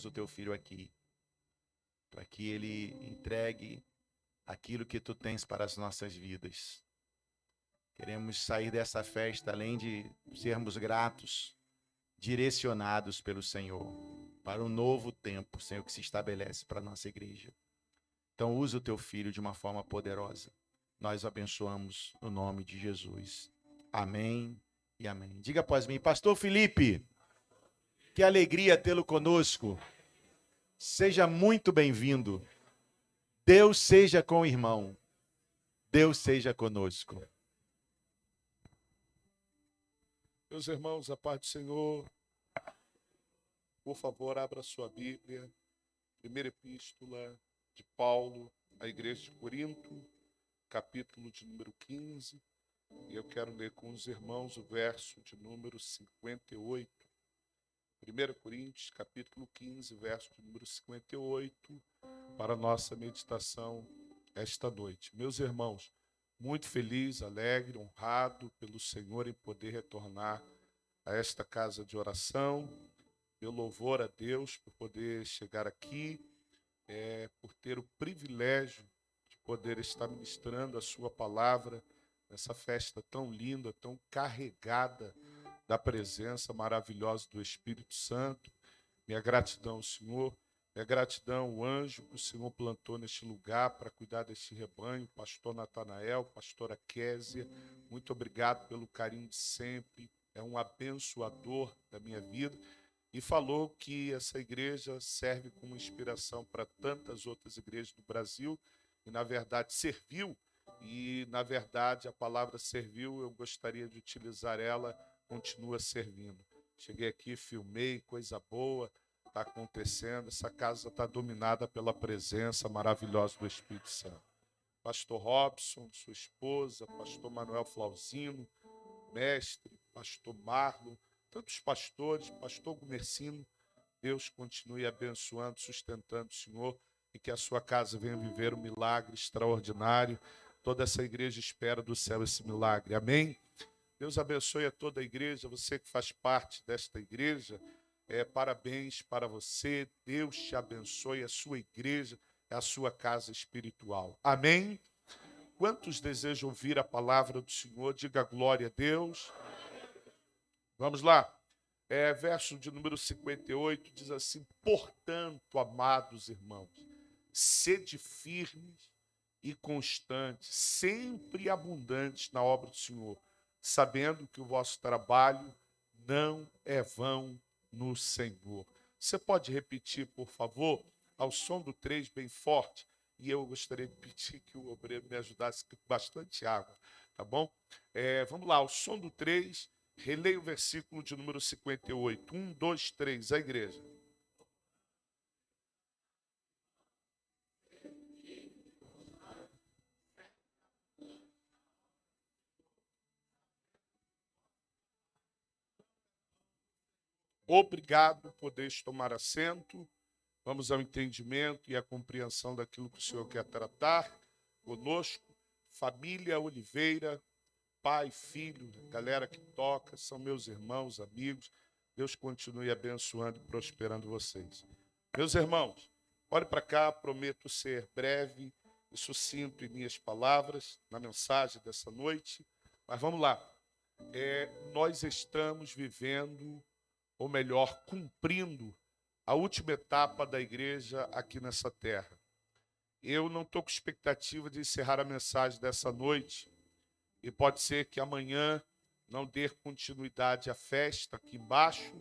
o teu filho aqui, para que ele entregue aquilo que tu tens para as nossas vidas. Queremos sair dessa festa, além de sermos gratos, direcionados pelo Senhor, para um novo tempo, Senhor, que se estabelece para a nossa igreja. Então, usa o teu filho de uma forma poderosa. Nós o abençoamos no nome de Jesus. Amém e amém. Diga após mim, Pastor Felipe, que alegria tê-lo conosco. Seja muito bem-vindo. Deus seja com o irmão. Deus seja conosco. Meus irmãos, a paz do Senhor, por favor, abra sua Bíblia. Primeira Epístola de Paulo à Igreja de Corinto, capítulo de número 15. E eu quero ler com os irmãos o verso de número 58. 1 Coríntios, capítulo 15, verso de número 58, para a nossa meditação esta noite. Meus irmãos, muito feliz, alegre, honrado pelo Senhor em poder retornar a esta casa de oração. Meu louvor a Deus por poder chegar aqui, por ter o privilégio de poder estar ministrando a sua palavra nessa festa tão linda, tão carregada da presença maravilhosa do Espírito Santo. Minha gratidão ao Senhor, minha gratidão ao anjo que o Senhor plantou neste lugar para cuidar deste rebanho, pastor Natanael, pastora Késia, muito obrigado pelo carinho de sempre, é um abençoador da minha vida, e falou que essa igreja serve como inspiração para tantas outras igrejas do Brasil, e na verdade serviu, e na verdade a palavra serviu, eu gostaria de utilizar ela, continua servindo. Cheguei aqui, filmei, coisa boa está acontecendo, essa casa está dominada pela presença maravilhosa do Espírito Santo. Pastor Robson, sua esposa, pastor Manuel Flauzino, mestre, pastor Marlon, tantos pastores, pastor Gumercino, Deus continue abençoando, sustentando o Senhor e que a sua casa venha viver um milagre extraordinário. Toda essa igreja espera do céu esse milagre. Amém? Deus abençoe a toda a igreja, você que faz parte desta igreja, parabéns para você, Deus te abençoe, a sua igreja é a sua casa espiritual. Amém? Quantos desejam ouvir a palavra do Senhor? Diga glória a Deus. Vamos lá. Verso de número 58 diz assim: portanto, amados irmãos, sede firmes e constantes, sempre abundantes na obra do Senhor, sabendo que o vosso trabalho não é vão no Senhor. Você pode repetir, por favor, ao som do 3, bem forte, e eu gostaria de pedir que o obreiro me ajudasse com bastante água, tá bom? Vamos lá, ao som do 3, releia o versículo de número 58. 1, 2, 3, a igreja. Obrigado por poderes tomar assento. Vamos ao entendimento e à compreensão daquilo que o Senhor quer tratar conosco. Família Oliveira, pai, filho, galera que toca, são meus irmãos, amigos. Deus continue abençoando e prosperando vocês. Meus irmãos, olhe para cá, prometo ser breve e sucinto em minhas palavras, na mensagem dessa noite. Mas vamos lá. Nós estamos vivendo, ou melhor, cumprindo a última etapa da igreja aqui nessa terra. Eu não estou com expectativa de encerrar a mensagem dessa noite, e pode ser que amanhã não dê continuidade à festa aqui embaixo,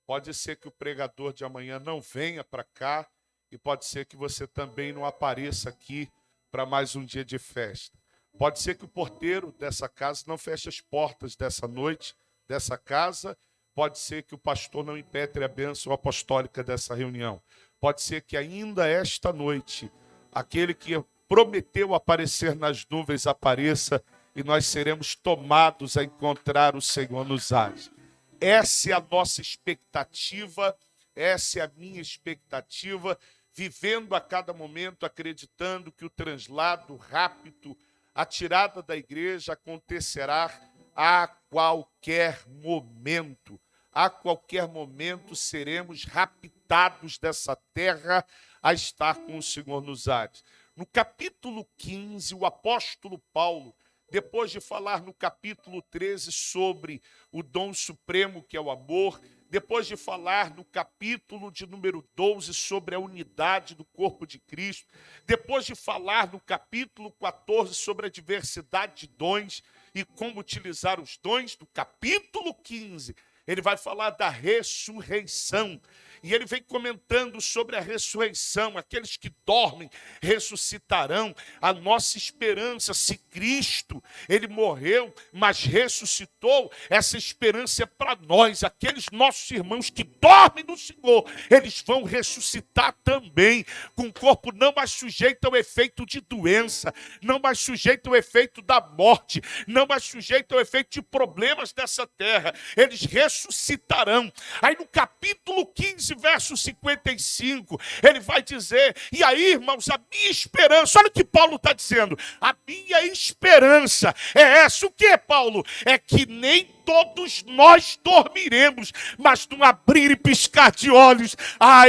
pode ser que o pregador de amanhã não venha para cá, e pode ser que você também não apareça aqui para mais um dia de festa. Pode ser que o porteiro dessa casa não feche as portas dessa noite, dessa casa. Pode ser que o pastor não impetre a bênção apostólica dessa reunião. Pode ser que ainda esta noite, aquele que prometeu aparecer nas nuvens apareça e nós seremos tomados a encontrar o Senhor nos ares. Essa é a nossa expectativa, essa é a minha expectativa, vivendo a cada momento, acreditando que o translado rápido, a tirada da igreja acontecerá a qualquer momento. a qualquer momento seremos raptados dessa terra a estar com o Senhor nos ares. No capítulo 15, o apóstolo Paulo, depois de falar no capítulo 13 sobre o dom supremo que é o amor, depois de falar no capítulo de número 12 sobre a unidade do corpo de Cristo, depois de falar no capítulo 14 sobre a diversidade de dons e como utilizar os dons, do capítulo 15, ele vai falar da ressurreição. E ele vem comentando sobre a ressurreição. Aqueles que dormem ressuscitarão. A nossa esperança, se Cristo, ele morreu, mas ressuscitou, essa esperança é para nós. Aqueles nossos irmãos que dormem no Senhor, eles vão ressuscitar também, com o corpo não mais sujeito ao efeito de doença, não mais sujeito ao efeito da morte, não mais sujeito ao efeito de problemas dessa terra. Eles ressuscitarão. Aí no capítulo 15, verso 55, ele vai dizer, e aí, irmãos, a minha esperança, olha o que Paulo está dizendo, a minha esperança é essa. O que, Paulo? É que nem todos nós dormiremos, mas num abrir e piscar de olhos,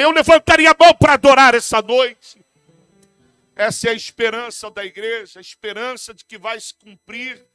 eu levantaria a mão para adorar essa noite. Essa é a esperança da igreja, a esperança de que vai se cumprir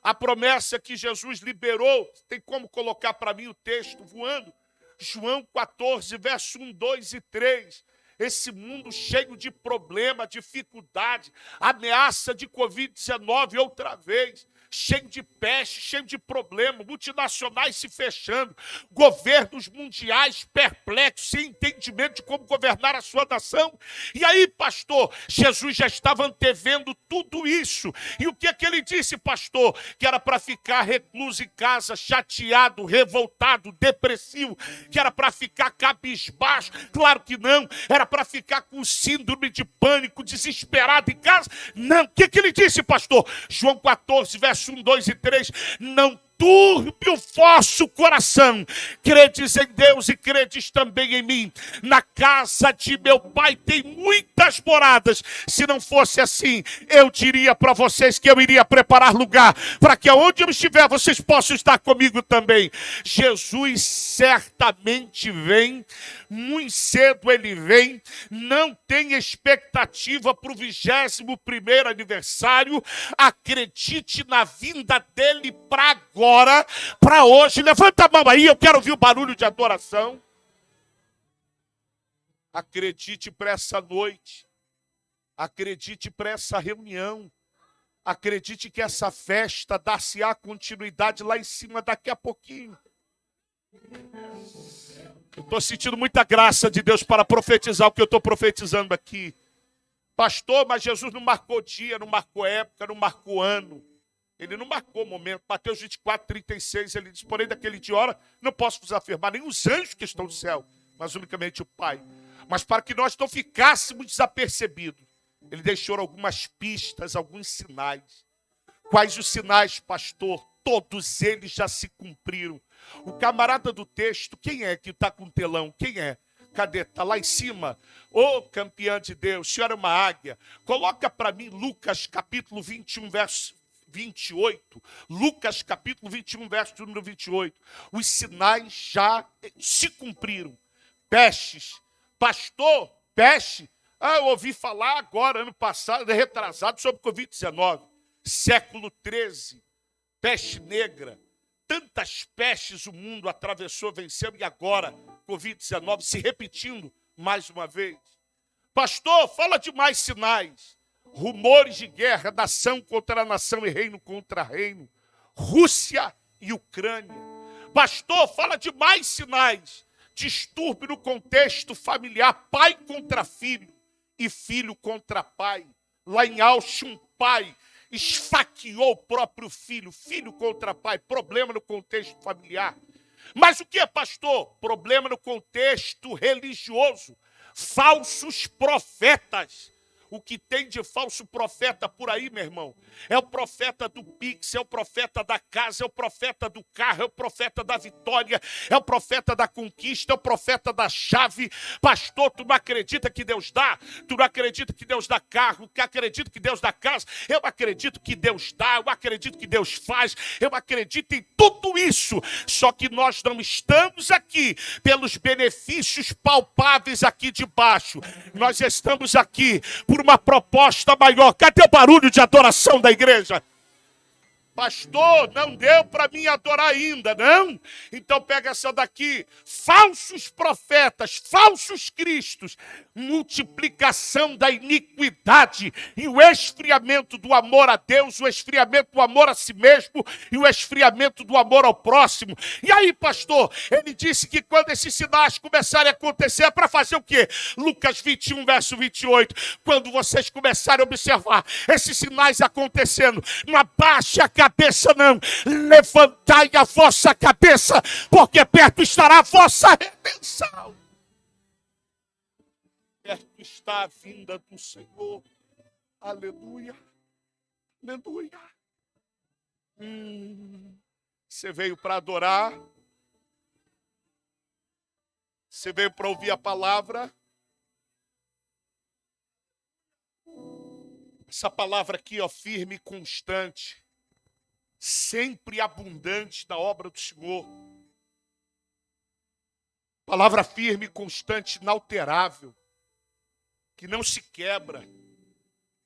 a promessa que Jesus liberou. Tem como colocar para mim o texto voando? João 14, verso 1, 2 e 3. Esse mundo cheio de problema, dificuldade, ameaça de Covid-19 outra vez, cheio de peste, cheio de problema, multinacionais se fechando, governos mundiais perplexos, sem entendimento de como governar a sua nação. E aí, pastor, Jesus já estava antevendo tudo isso. E o que é que ele disse, pastor? Que era para ficar recluso em casa, chateado, revoltado, depressivo, que era para ficar cabisbaixo. Claro que não, era para ficar com síndrome de pânico, desesperado em casa. Não, o que é que ele disse, pastor? João 14, verso 1, 2 e 3, não turbe o vosso coração, credes em Deus e credes também em mim. Na casa de meu pai tem muitas moradas. Se não fosse assim, eu diria para vocês que eu iria preparar lugar, para que aonde eu estiver, vocês possam estar comigo também. Jesus certamente vem, muito cedo ele vem, não tem expectativa para o 21º aniversário, acredite na vinda dele para agora, para hoje. Levanta a mão aí, eu quero ouvir o barulho de adoração. Acredite para essa noite, acredite para essa reunião, acredite que essa festa dar-se-á continuidade lá em cima daqui a pouquinho. Eu estou sentindo muita graça de Deus para profetizar o que eu estou profetizando aqui. Pastor, mas Jesus não marcou dia, não marcou época, não marcou ano. Ele não marcou momento. Mateus 24, 36, ele diz, porém daquele dia e hora, não posso vos afirmar nem os anjos que estão no céu, mas unicamente o Pai. Mas para que nós não ficássemos desapercebidos, ele deixou algumas pistas, alguns sinais. Quais os sinais, pastor? Todos eles já se cumpriram. O camarada do texto, quem é que está com o telão? Quem é? Cadê? Está lá em cima. Ô, campeã de Deus, senhora é uma águia. Coloca para mim Lucas capítulo 21, verso 28. Lucas capítulo 21, verso número 28. Os sinais já se cumpriram. Pestes. Pastor, peste. Eu ouvi falar agora, ano passado, retrasado, sobre Covid-19. Século 13. Peste negra. Tantas pestes o mundo atravessou, venceu, e agora Covid-19 se repetindo mais uma vez. Pastor, fala de mais sinais. Rumores de guerra, nação contra nação e reino contra reino. Rússia e Ucrânia. Pastor, fala de mais sinais. Distúrbio no contexto familiar, pai contra filho e filho contra pai. Lá em Auschwitz, um pai esfaqueou o próprio filho, filho contra pai, problema no contexto familiar. Mas o que é, pastor? Problema no contexto religioso, falsos profetas. O que tem de falso profeta por aí, meu irmão, é o profeta do Pix, é o profeta da casa, é o profeta do carro, é o profeta da vitória, é o profeta da conquista, é o profeta da chave. Pastor, tu não acredita que Deus dá? Tu não acredita que Deus dá carro? Que acredita que Deus dá casa? Eu acredito que Deus dá, eu acredito que Deus faz, eu acredito em tudo isso. Só que nós não estamos aqui pelos benefícios palpáveis aqui de baixo. Nós estamos aqui por uma proposta maior. Cadê o barulho de adoração da igreja? Pastor, não deu para mim adorar ainda, não? Então pega essa daqui. Falsos profetas, falsos cristos, multiplicação da iniquidade e o esfriamento do amor a Deus, o esfriamento do amor a si mesmo e o esfriamento do amor ao próximo. E aí, pastor, ele disse que quando esses sinais começarem a acontecer, é para fazer o quê? Lucas 21, verso 28. Quando vocês começarem a observar esses sinais acontecendo, não abaixe a cabeça não, levantai a vossa cabeça, porque perto estará a vossa redenção. Perto está a vinda do Senhor. Aleluia, aleluia. Você veio para adorar, você veio para ouvir a palavra. Essa palavra aqui, ó, firme e constante, sempre abundante da obra do Senhor. Palavra firme, constante, inalterável, que não se quebra.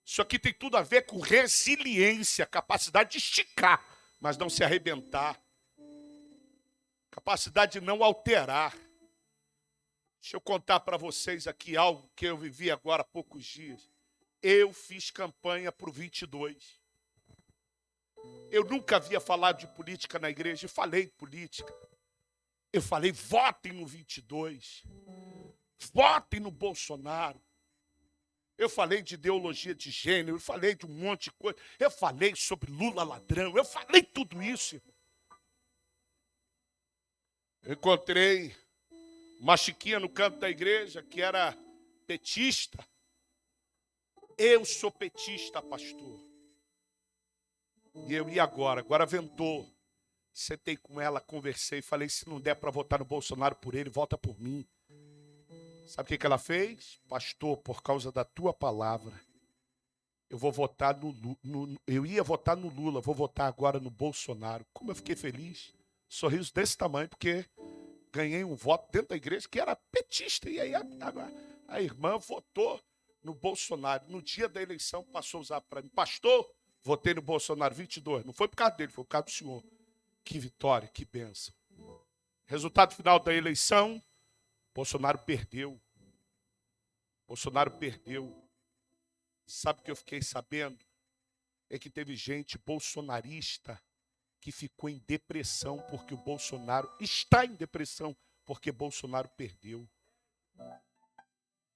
Isso aqui tem tudo a ver com resiliência, capacidade de esticar, mas não se arrebentar. Capacidade de não alterar. Deixa eu contar para vocês aqui algo que eu vivi agora há poucos dias. Eu fiz campanha para o 22. Eu nunca havia falado de política na igreja, e falei política. Eu falei, votem no 22. Votem no Bolsonaro. Eu falei de ideologia de gênero, eu falei de um monte de coisa. Eu falei sobre Lula ladrão, eu falei tudo isso, irmão. Eu encontrei uma chiquinha no canto da igreja que era petista. Eu sou petista, pastor. E eu ia agora ventou. Sentei com ela, conversei, falei, se não der para votar no Bolsonaro por ele, vota por mim. Sabe o que ela fez? Pastor, por causa da tua palavra, eu vou votar eu ia votar no Lula, vou votar agora no Bolsonaro. Como eu fiquei feliz. Sorriso desse tamanho, porque ganhei um voto dentro da igreja que era petista. E aí a irmã votou no Bolsonaro. No dia da eleição, passou a usar para mim. Pastor, votei no Bolsonaro 22. Não foi por causa dele, foi por causa do senhor. Que vitória, que bênção. Resultado final da eleição, Bolsonaro perdeu. Bolsonaro perdeu. Sabe o que eu fiquei sabendo? É que teve gente bolsonarista que ficou em depressão porque o Bolsonaro está em depressão porque Bolsonaro perdeu.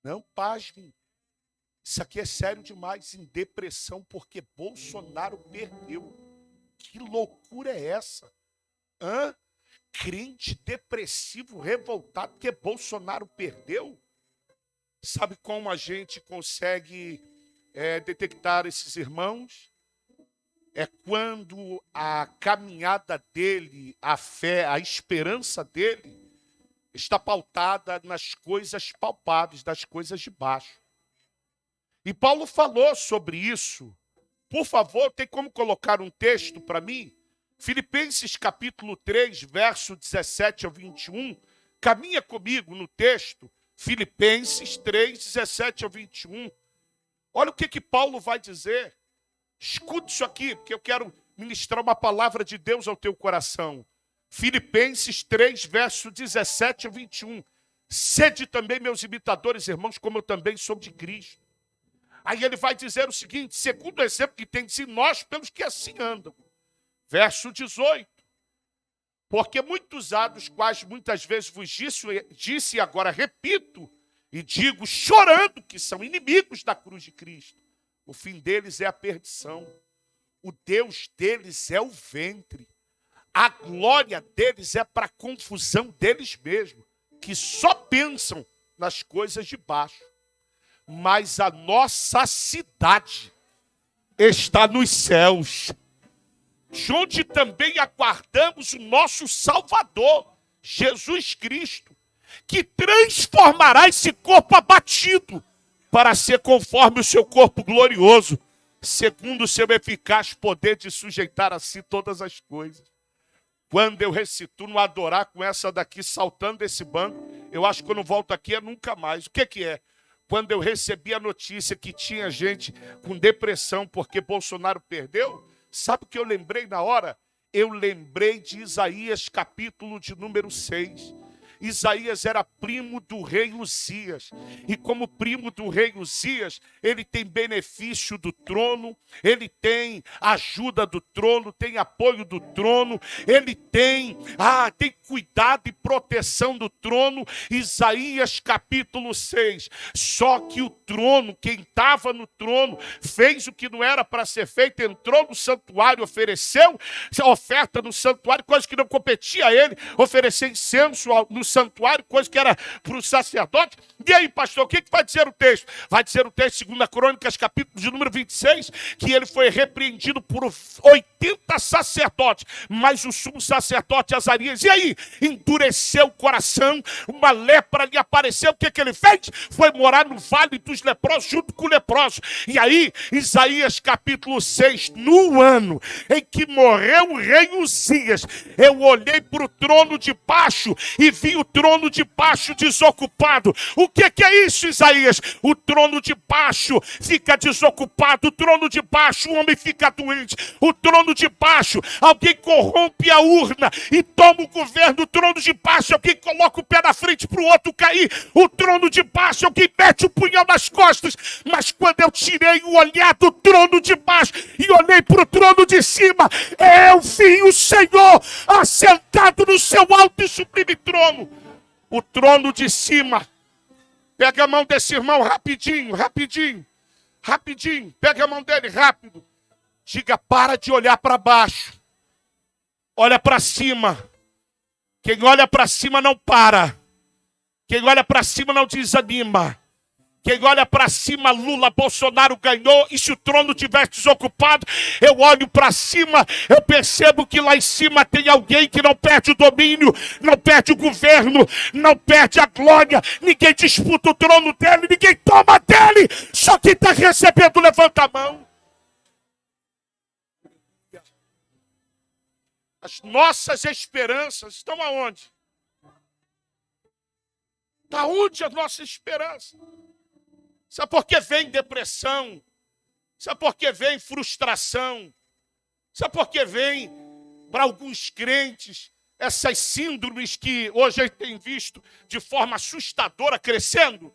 Não, pasmem. Isso aqui é sério demais, em depressão porque Bolsonaro perdeu. Que loucura é essa? Crente depressivo, revoltado porque Bolsonaro perdeu? Sabe como a gente consegue detectar esses irmãos? É quando a caminhada dele, a fé, a esperança dele está pautada nas coisas palpáveis, das coisas de baixo. E Paulo falou sobre isso. Por favor, tem como colocar um texto para mim? Filipenses capítulo 3, verso 17 ao 21. Caminha comigo no texto. Filipenses 3, 17 ao 21. Olha o que Paulo vai dizer. Escute isso aqui, porque eu quero ministrar uma palavra de Deus ao teu coração. Filipenses 3, verso 17 ao 21. Sede também meus imitadores, irmãos, como eu também sou de Cristo. Aí ele vai dizer o seguinte, segundo o exemplo que tem de nós, pelos que assim andam. Verso 18. Porque muitos há dos quais muitas vezes vos disse e agora repito, e digo chorando que são inimigos da cruz de Cristo. O fim deles é a perdição. O Deus deles é o ventre. A glória deles é para a confusão deles mesmos, que só pensam nas coisas de baixo. mas a nossa cidade está nos céus, de onde também aguardamos o nosso Salvador, Jesus Cristo, que transformará esse corpo abatido para ser conforme o seu corpo glorioso, segundo o seu eficaz poder de sujeitar a si todas as coisas. Quando eu recito no adorar com essa daqui saltando desse banco, eu acho que quando eu volto aqui é nunca mais. O que é? Quando eu recebi a notícia que tinha gente com depressão porque Bolsonaro perdeu, sabe o que eu lembrei na hora? Eu lembrei de Isaías, capítulo de número 6. Isaías era primo do rei Uzias. E como primo do rei Uzias, ele tem benefício do trono, ele tem ajuda do trono, tem apoio do trono, ele tem cuidado e proteção do trono. Isaías capítulo 6. Só que o trono, quem estava no trono, fez o que não era para ser feito, entrou no santuário, ofereceu oferta no santuário, coisa que não competia a ele, oferecer incenso no santuário, coisa que era para o sacerdote. E aí, pastor, o que vai dizer o texto? Vai dizer o texto, 2 Crônicas, capítulo de número 26, que ele foi repreendido por 80 sacerdotes, mas o sumo sacerdote Azarias, e aí? Endureceu o coração, uma lepra lhe apareceu, o que ele fez? Foi morar no vale dos leprosos, junto com o leproso. E aí, Isaías capítulo 6, no ano em que morreu o rei Uzias, eu olhei para o trono de baixo e vi o trono de baixo desocupado. O que é isso, Isaías? O trono de baixo fica desocupado, o trono de baixo o homem fica doente, o trono de baixo alguém corrompe a urna e toma o governo, o trono de baixo alguém coloca o pé na frente para o outro cair, o trono de baixo alguém mete o punhal nas costas. Mas quando eu tirei o olhar do trono de baixo e olhei para o trono de cima, eu vi o Senhor assentado no seu alto e sublime trono. O trono de cima. Pega a mão desse irmão rapidinho, rapidinho, rapidinho. Pega a mão dele rápido. Diga, para de olhar para baixo. Olha para cima. Quem olha para cima não para. Quem olha para cima não desanima. Quem olha para cima, Lula, Bolsonaro ganhou, e se o trono tivesse desocupado, eu olho para cima, eu percebo que lá em cima tem alguém que não perde o domínio, não perde o governo, não perde a glória, ninguém disputa o trono dele, ninguém toma dele, só quem está recebendo levanta a mão. As nossas esperanças estão aonde? Está onde a nossa esperança? Sabe por que vem depressão? Sabe por que vem frustração? Sabe por que vem, para alguns crentes, essas síndromes que hoje a gente tem visto de forma assustadora crescendo?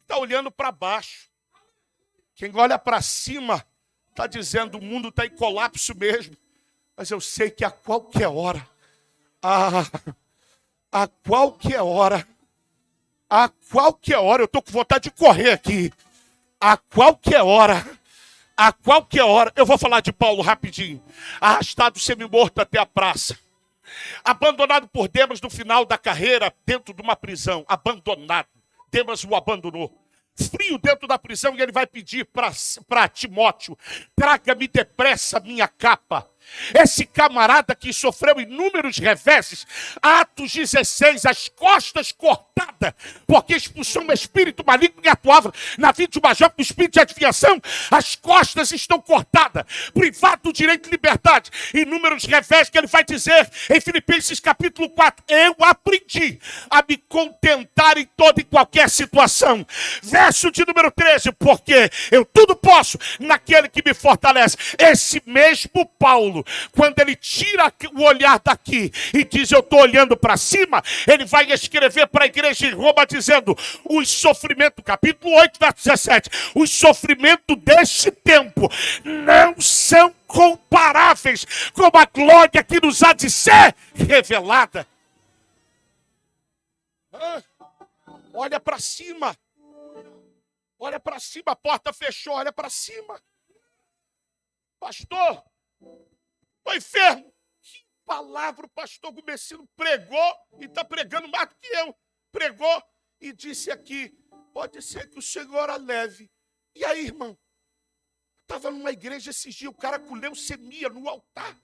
Está olhando para baixo. Quem olha para cima está dizendo, o mundo está em colapso mesmo. Mas eu sei que a qualquer hora, a qualquer hora, eu estou com vontade de correr aqui. A qualquer hora, eu vou falar de Paulo rapidinho. Arrastado semi-morto até a praça. Abandonado por Demas no final da carreira, dentro de uma prisão. Abandonado. Demas o abandonou. Frio dentro da prisão, e ele vai pedir para Timóteo, traga-me depressa minha capa. Esse camarada que sofreu inúmeros reveses, Atos 16, as costas cortadas, porque expulsou um espírito maligno que atuava na vida de uma jovem com espírito de adivinhação, as costas estão cortadas, privado do direito de liberdade, inúmeros reveses que ele vai dizer em Filipenses capítulo 4, eu aprendi a me contentar em toda e qualquer situação. Verso de número 13, porque eu tudo posso naquele que me fortalece. Esse mesmo Paulo, quando ele tira o olhar daqui e diz, eu estou olhando para cima, ele vai escrever para a igreja em Roma dizendo, os sofrimentos, capítulo 8, verso 17, os sofrimentos deste tempo não são comparáveis com a glória que nos há de ser revelada. Olha para cima. Olha para cima, a porta fechou, olha para cima. Pastor, estou enfermo. Que palavra o pastor Gumecino pregou, e está pregando mais do que eu. Pregou e disse aqui, Pode ser que o Senhor a leve. E aí, irmão? Estava numa igreja esses dias, o cara com leucemia no altar.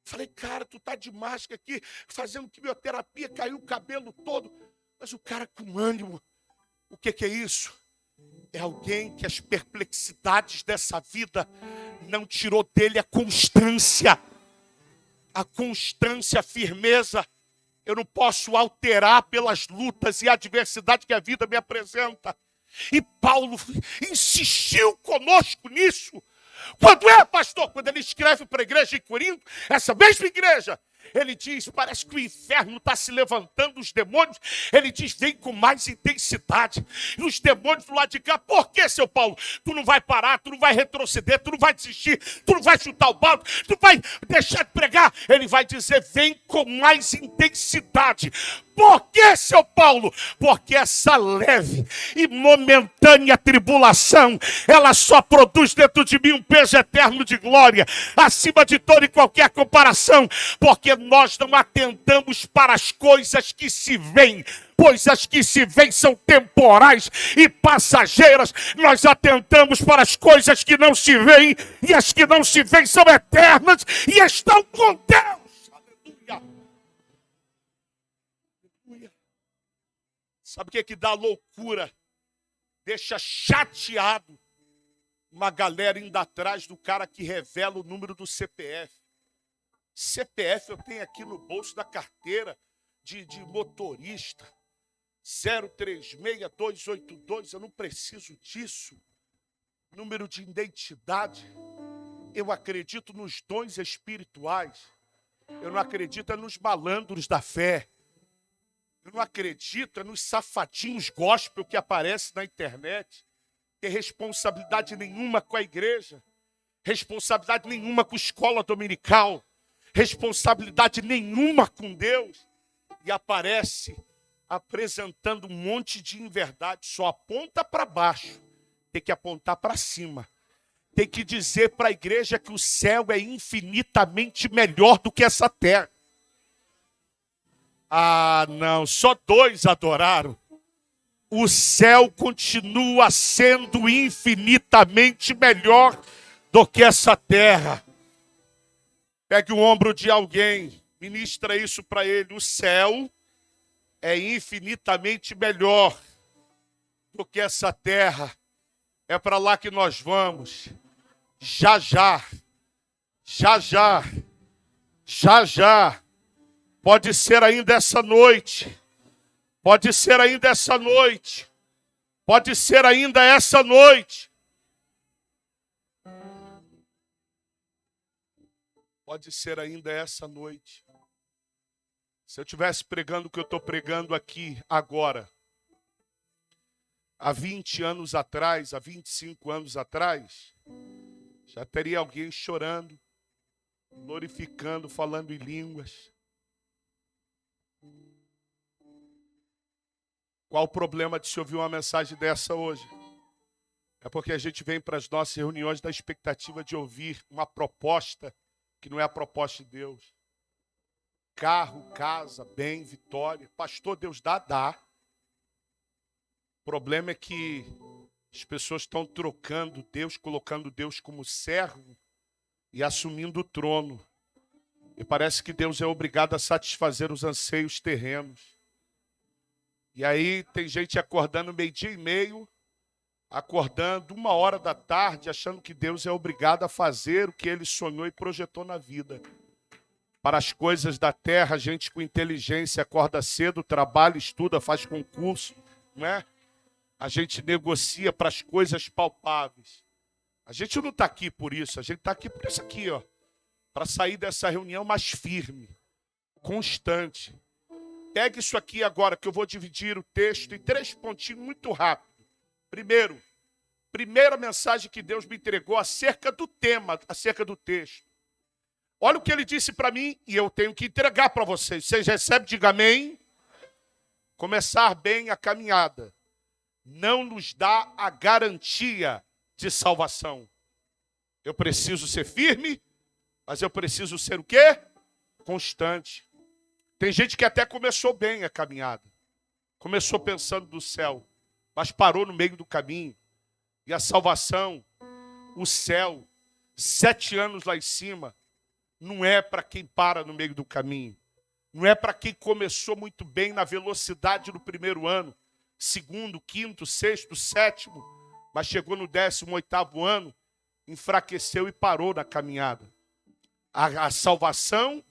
Falei, cara, tu tá de máscara aqui, fazendo quimioterapia, caiu o cabelo todo. Mas o cara com ânimo. O que é isso? É alguém que as perplexidades dessa vida não tirou dele a constância. A constância, a firmeza. Eu não posso alterar pelas lutas e adversidades que a vida me apresenta. E Paulo insistiu conosco nisso. Quando pastor? Quando ele escreve para a igreja em Corinto, essa mesma igreja, ele diz, parece que o inferno está se levantando, os demônios, ele diz, vem com mais intensidade. E os demônios do lado de cá, por que, seu Paulo? Tu não vai parar, tu não vai retroceder, tu não vai desistir, tu não vai chutar o balde, tu vai deixar de pregar. Ele vai dizer, vem com mais intensidade. Por que, seu Paulo? Porque essa leve e momentânea tribulação, ela só produz dentro de mim um peso eterno de glória, acima de toda e qualquer comparação, porque nós não atentamos para as coisas que se veem, pois as que se veem são temporais e passageiras. Nós atentamos para as coisas que não se veem, e as que não se veem são eternas e estão com Deus. Aleluia. Sabe o que dá loucura? Deixa chateado uma galera indo atrás do cara que revela o número do CPF. CPF eu tenho aqui no bolso da carteira de motorista. 036282, eu não preciso disso. Número de identidade. Eu acredito nos dons espirituais. Eu não acredito nos malandros da fé. Eu não acredito nos safadinhos gospel que aparecem na internet. Ter responsabilidade nenhuma com a igreja. Responsabilidade nenhuma com a escola dominical. Responsabilidade nenhuma com Deus. E aparece apresentando um monte de inverdade. Só aponta para baixo. Tem que apontar para cima. Tem que dizer para a igreja que o céu é infinitamente melhor do que essa terra. Ah, não, só 2 adoraram. O céu continua sendo infinitamente melhor do que essa terra. Pegue o ombro de alguém, ministra isso para ele. O céu é infinitamente melhor do que essa terra. É para lá que nós vamos. Já, já. Já, já. Já, já. Pode ser ainda essa noite. Pode ser ainda essa noite. Pode ser ainda essa noite. Pode ser ainda essa noite. Se eu estivesse pregando o que eu estou pregando aqui agora, há 20 anos atrás, há 25 anos atrás, já teria alguém chorando, glorificando, falando em línguas. Qual o problema de se ouvir uma mensagem dessa hoje? É porque a gente vem para as nossas reuniões da expectativa de ouvir uma proposta que não é a proposta de Deus. Carro, casa, bem, vitória. Pastor, Deus dá, dá. O problema é que as pessoas estão trocando Deus, colocando Deus como servo e assumindo o trono. E parece que Deus é obrigado a satisfazer os anseios terrenos. E aí tem gente acordando 12:30, acordando 1h da tarde, achando que Deus é obrigado a fazer o que ele sonhou e projetou na vida. Para as coisas da terra, gente com inteligência acorda cedo, trabalha, estuda, faz concurso, não é? A gente negocia para as coisas palpáveis. A gente não está aqui por isso, a gente está aqui por isso aqui, ó, para sair dessa reunião mais firme, constante. Pegue isso aqui agora, que eu vou dividir o texto em 3 pontinhos muito rápido. Primeiro, primeira mensagem que Deus me entregou acerca do tema, acerca do texto. Olha o que ele disse para mim e eu tenho que entregar para vocês. Vocês recebem, diga amém. Começar bem a caminhada não nos dá a garantia de salvação. Eu preciso ser firme, mas eu preciso ser o quê? Constante. Tem gente que até começou bem a caminhada. Começou pensando no céu. mas parou no meio do caminho. E a salvação, o céu, 7 anos lá em cima, não é para quem para no meio do caminho. Não é para quem começou muito bem na velocidade no primeiro ano, segundo, quinto, sexto, sétimo, mas chegou no 18º ano, enfraqueceu e parou na caminhada. A salvação,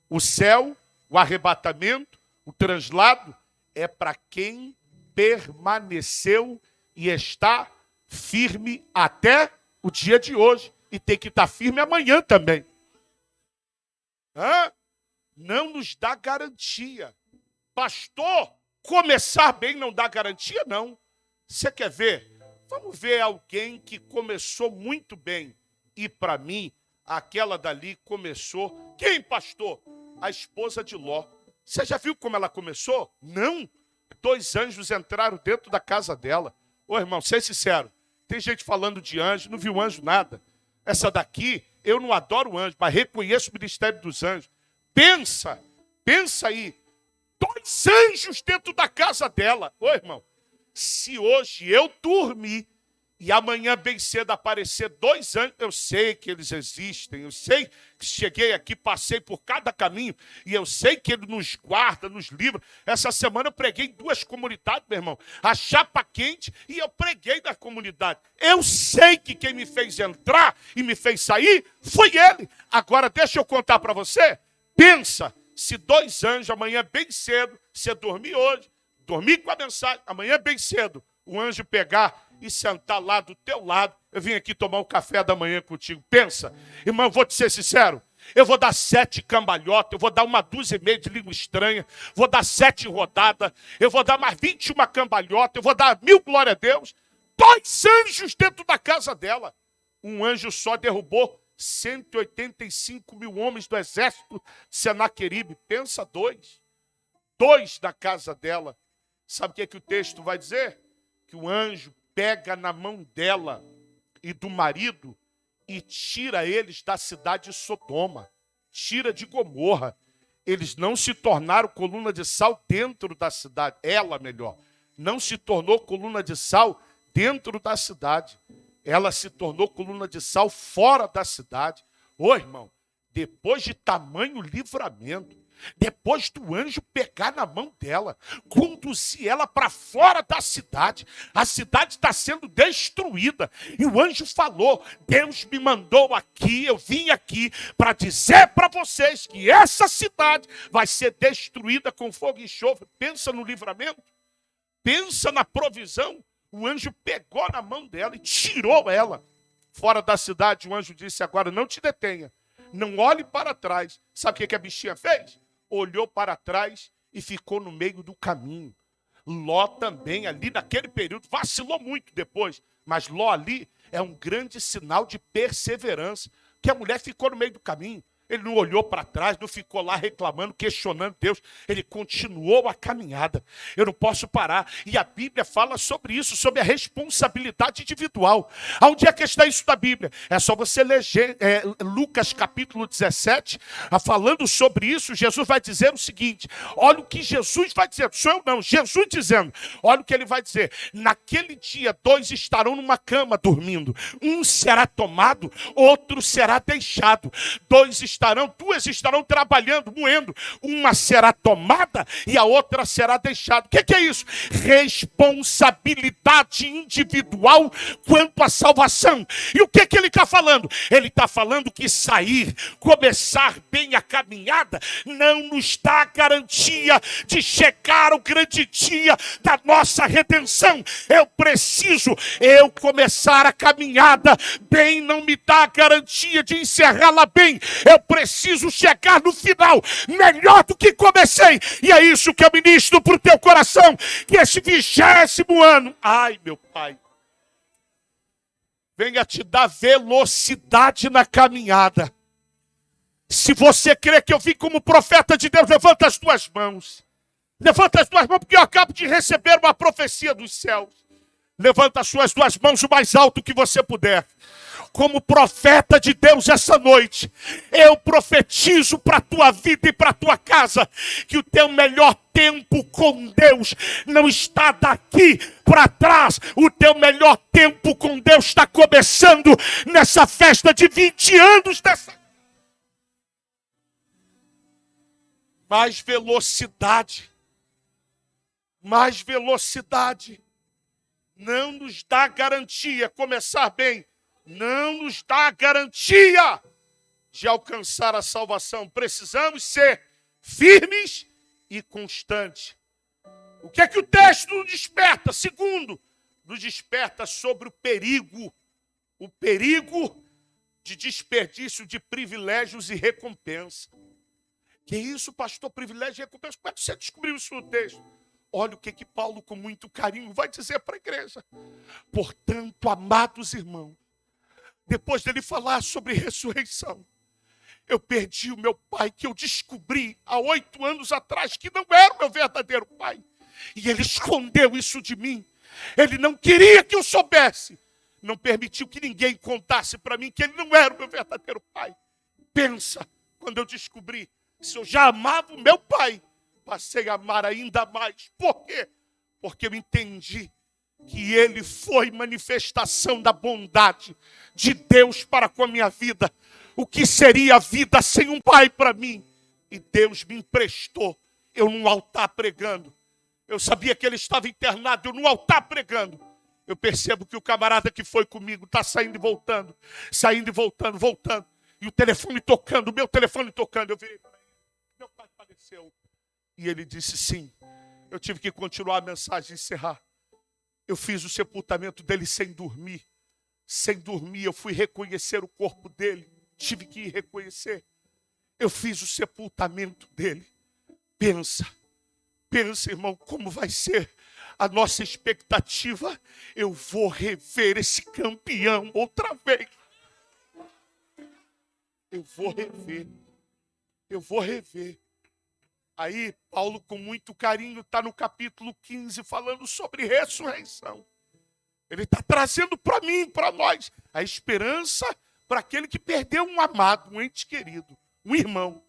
o céu, o arrebatamento, o translado, é para quem permaneceu e está firme até o dia de hoje. E tem que estar firme amanhã também. Não nos dá garantia. Pastor, começar bem não dá garantia, não. Você quer ver? Vamos ver alguém que começou muito bem. E para mim, aquela dali começou... Quem, pastor? A esposa de Ló. Você já viu como ela começou? Não. 2 anjos entraram dentro da casa dela. Ô, irmão, ser sincero. Tem gente falando de anjo, não viu anjo nada. Essa daqui, eu não adoro anjo, mas reconheço o ministério dos anjos. Pensa aí. 2 anjos dentro da casa dela. Ô, irmão, se hoje eu dormir e amanhã bem cedo aparecer 2 anjos, eu sei que eles existem, eu sei que cheguei aqui, passei por cada caminho, e eu sei que ele nos guarda, nos livra. Essa semana eu preguei em 2 comunidades, meu irmão, a chapa quente, e eu preguei na comunidade. Eu sei que quem me fez entrar e me fez sair foi ele. Agora deixa eu contar para você. Pensa, se 2 anjos amanhã bem cedo, você dormir hoje, dormir com a mensagem, amanhã bem cedo, o anjo pegar e sentar lá do teu lado, eu vim aqui tomar um café da manhã contigo. Pensa, irmão, eu vou te ser sincero, eu vou dar 7 cambalhotas, eu vou dar 1,5 de língua estranha, vou dar 7 rodadas, eu vou dar mais 21 cambalhotas, eu vou dar 1000 glória a Deus. 2 anjos dentro da casa dela. Um anjo só derrubou 185.000 homens do exército de Senaqueribe. Pensa, 2 da casa dela. Sabe o que o texto vai dizer? Que o anjo pega na mão dela e do marido e tira eles da cidade de Sodoma, tira de Gomorra. Eles não se tornaram coluna de sal dentro da cidade. Ela, melhor, não se tornou coluna de sal dentro da cidade. Ela se tornou coluna de sal fora da cidade. Ô, irmão, depois de tamanho livramento, depois do anjo pegar na mão dela, conduzir ela para fora da cidade, a cidade está sendo destruída. E o anjo falou: Deus me mandou aqui, eu vim aqui para dizer para vocês que essa cidade vai ser destruída com fogo e enxofre. Pensa no livramento, pensa na provisão. O anjo pegou na mão dela e tirou ela fora da cidade. O anjo disse: agora não te detenha, não olhe para trás. Sabe o que a bichinha fez? Olhou para trás e ficou no meio do caminho. Ló também ali naquele período vacilou muito depois, mas Ló ali é um grande sinal de perseverança, que a mulher ficou no meio do caminho. Ele não olhou para trás, não ficou lá reclamando, questionando Deus. Ele continuou a caminhada. Eu não posso parar. E a Bíblia fala sobre isso, sobre a responsabilidade individual. Onde é que está isso da Bíblia? É só você ler Lucas capítulo 17, falando sobre isso. Jesus vai dizer o seguinte: olha o que Jesus vai dizer, sou eu não, Jesus dizendo, olha o que ele vai dizer. Naquele dia 2 estarão numa cama dormindo. Um será tomado, outro será deixado. 2 estarão trabalhando, moendo. Uma será tomada e a outra será deixada. O que é isso? Responsabilidade individual quanto à salvação. E o que ele está falando? Ele está falando que sair, começar bem a caminhada, não nos dá garantia de chegar ao grande dia da nossa redenção. Eu preciso começar a caminhada bem, não me dá garantia de encerrá-la bem. Eu preciso chegar no final melhor do que comecei. E é isso que eu ministro para o teu coração, que esse 20º ano, ai meu Pai, venha te dar velocidade na caminhada. Se você crê que eu vim como profeta de Deus, levanta as tuas mãos. Levanta as tuas mãos, porque eu acabo de receber uma profecia dos céus. Levanta as suas 2 mãos o mais alto que você puder. como profeta de Deus essa noite, eu profetizo para a tua vida e para a tua casa, que o teu melhor tempo com Deus não está daqui para trás. O teu melhor tempo com Deus está começando nessa festa de 20 anos dessa. Mais velocidade. Mais velocidade. Não nos dá garantia, começar bem, não nos dá garantia de alcançar a salvação. Precisamos ser firmes e constantes. O que é que o texto nos desperta? Segundo, nos desperta sobre o perigo de desperdício de privilégios e recompensa. Que isso, pastor, privilégio e recompensa? Como é que você descobriu isso no texto? Olha o que Paulo, com muito carinho, vai dizer para a igreja. Portanto, amados irmãos, depois dele falar sobre ressurreição, eu perdi o meu pai, que eu descobri há 8 anos atrás que não era o meu verdadeiro pai. E ele escondeu isso de mim. Ele não queria que eu soubesse. Não permitiu que ninguém contasse para mim que ele não era o meu verdadeiro pai. Pensa, quando eu descobri, se eu já amava o meu pai, passei a amar ainda mais. Por quê? Porque eu entendi que ele foi manifestação da bondade de Deus para com a minha vida. O que seria a vida sem um pai para mim? E Deus me emprestou. Eu num altar pregando. Eu sabia que ele estava internado. Eu num altar pregando. Eu percebo que o camarada que foi comigo está saindo e voltando. Saindo e voltando, voltando. E o telefone tocando, o meu telefone tocando. Eu virei para ele. Meu pai faleceu. E ele disse sim. Eu tive que continuar a mensagem e encerrar. Eu fiz o sepultamento dele sem dormir. Sem dormir, eu fui reconhecer o corpo dele. Tive que ir reconhecer. Eu fiz o sepultamento dele. Pensa, irmão, como vai ser a nossa expectativa. Eu vou rever esse campeão outra vez. Eu vou rever. Aí, Paulo, com muito carinho, está no capítulo 15, falando sobre ressurreição. Ele está trazendo para mim, para nós, a esperança para aquele que perdeu um amado, um ente querido, um irmão.